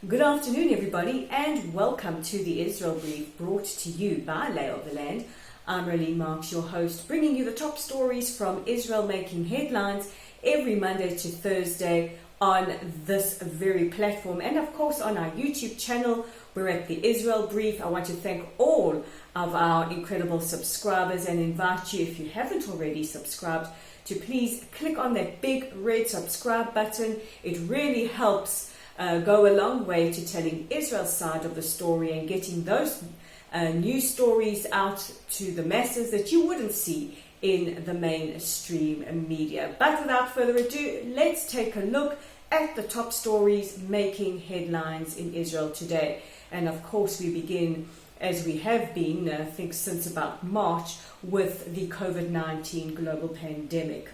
Good afternoon, everybody, and welcome to the Israel Brief, brought to you by Lay of the Land. I'm Rolene Marks, your host, bringing you the top stories from Israel making headlines every Monday to Thursday on this very platform, and of course on our YouTube channel. We're at the Israel Brief. I want to thank all of our incredible subscribers and invite you, if you haven't already subscribed, to please click on that big red subscribe button. It really helps go a long way to telling Israel's side of the story and getting those news stories out to the masses that you wouldn't see in the mainstream media. But without further ado, let's take a look at the top stories making headlines in Israel today. And of course, we begin, as we have been, I think since about March, with the COVID-19 global pandemic.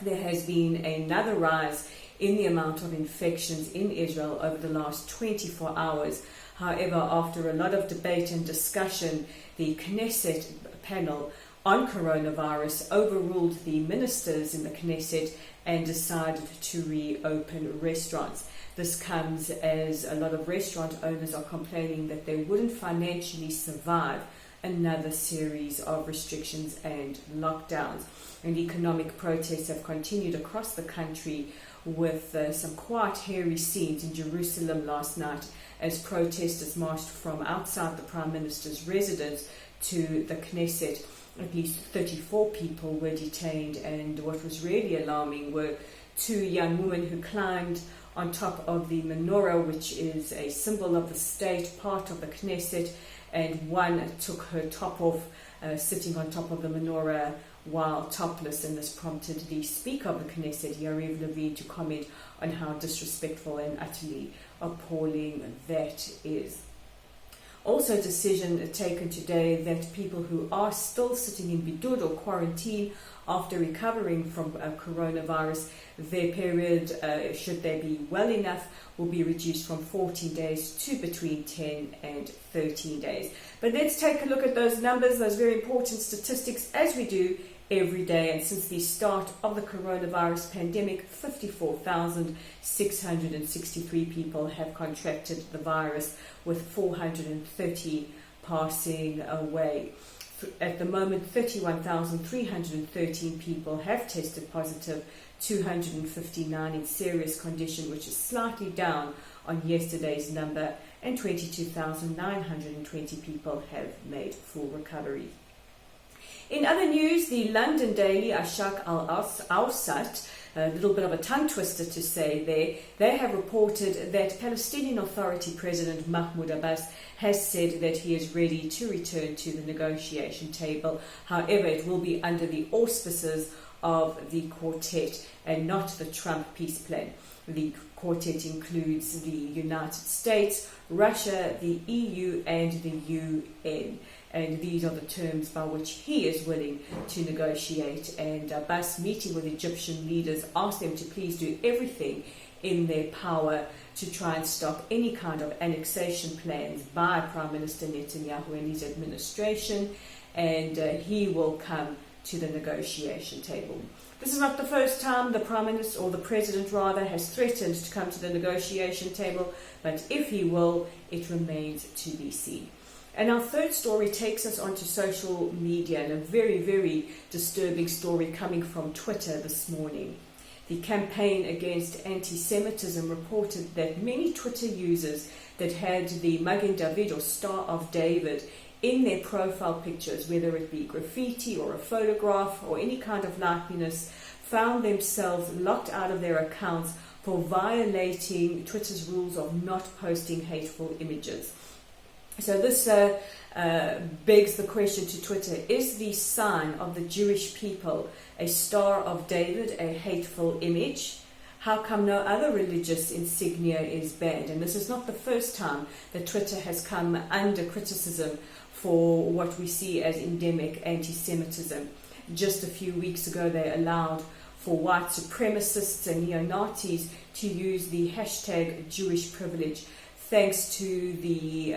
There has been another rise in the amount of infections in Israel over the last 24 hours. However, after a lot of debate and discussion, the Knesset panel on coronavirus overruled the ministers in the Knesset and decided to reopen restaurants. This comes as a lot of restaurant owners are complaining that they wouldn't financially survive another series of restrictions and lockdowns. And economic protests have continued across the country, with some quite hairy scenes in Jerusalem last night as protesters marched from outside the Prime Minister's residence to the Knesset. At least 34 people were detained, and what was really alarming were two young women who climbed on top of the menorah, which is a symbol of the state, part of the Knesset, and one took her top off, sitting on top of the menorah while topless, and this prompted the Speaker of the Knesset, Yariv Levin, to comment on how disrespectful and utterly appalling that is. Also, a decision taken today that people who are still sitting in bidud or quarantine after recovering from coronavirus, their period, should they be well enough, will be reduced from 14 days to between 10 and 13 days. But let's take a look at those numbers, those very important statistics, as we do every day. And since the start of the coronavirus pandemic, 54,663 people have contracted the virus, with 430 passing away. At the moment, 31,313 people have tested positive, 259 in serious condition, which is slightly down on yesterday's number, and 22,920 people have made full recovery. In other news, the London daily Ashaq Al-Awsat, a little bit of a tongue twister to say there, they have reported that Palestinian Authority President Mahmoud Abbas has said that he is ready to return to the negotiation table. However, it will be under the auspices of the quartet and not the Trump peace plan. The quartet includes the United States, Russia, the EU, and the UN. And these are the terms by which he is willing to negotiate. And Abbas, meeting with Egyptian leaders, asked them to please do everything in their power to try and stop any kind of annexation plans by Prime Minister Netanyahu and his administration, and he will come to the negotiation table. This is not the first time the Prime Minister, or the President rather, has threatened to come to the negotiation table, but if he will, it remains to be seen. And our third story takes us onto social media, and a very, very disturbing story coming from Twitter this morning. The campaign against anti-Semitism reported that many Twitter users that had the Magen David or Star of David in their profile pictures, whether it be graffiti or a photograph or any kind of likeness, found themselves locked out of their accounts for violating Twitter's rules of not posting hateful images. So this begs the question to Twitter: is the sign of the Jewish people, a Star of David, a hateful image? How come no other religious insignia is banned? And this is not the first time that Twitter has come under criticism for what we see as endemic anti-Semitism. Just a few weeks ago, they allowed for white supremacists and neo-Nazis to use the hashtag Jewish privilege. Thanks to the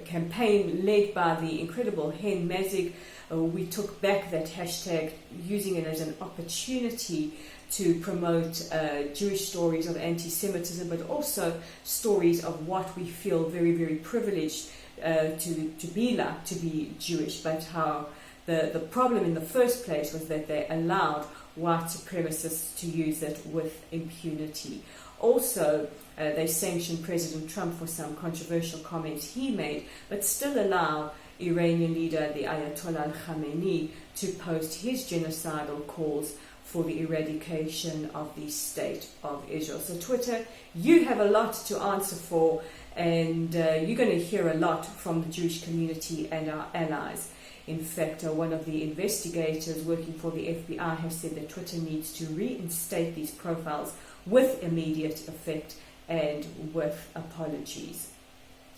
campaign led by the incredible Hen Mazzig, we took back that hashtag, using it as an opportunity to promote Jewish stories of anti-Semitism, but also stories of what we feel very, very privileged to be Jewish, but how the problem in the first place was that they allowed white supremacists to use it with impunity. Also, they sanctioned President Trump for some controversial comments he made, but still allow Iranian leader the Ayatollah Khamenei to post his genocidal calls for the eradication of the state of Israel. So Twitter, you have a lot to answer for, and you're going to hear a lot from the Jewish community and our allies. In fact, one of the investigators working for the FBI has said that Twitter needs to reinstate these profiles with immediate effect and with apologies.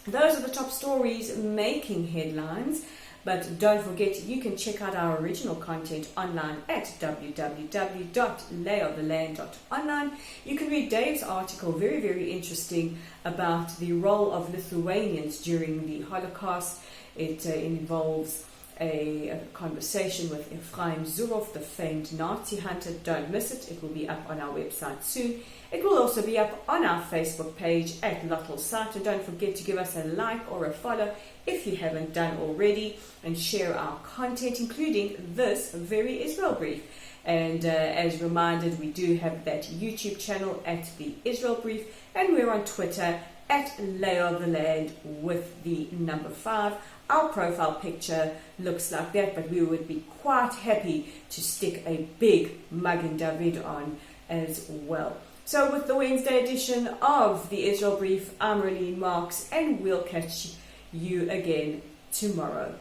Those are the top stories making headlines. But don't forget, you can check out our original content online at www.layoftheland.online. You can read Dave's article, very, very interesting, about the role of Lithuanians during the Holocaust. It involves a conversation with Ephraim Zurov, the famed Nazi hunter. Don't miss it. It will be up on our website soon. It will also be up on our Facebook page at Lottel Site. And don't forget to give us a like or a follow if you haven't done already, and share our content, including this very Israel Brief. And as reminded, we do have that YouTube channel at the Israel Brief, and we're on Twitter at Layer of the Land with the number 5. Our profile picture looks like that, but we would be quite happy to stick a big Magen David on as well. So with the Wednesday edition of the Israel Brief, I'm Raylene Marks, and we'll catch you again tomorrow.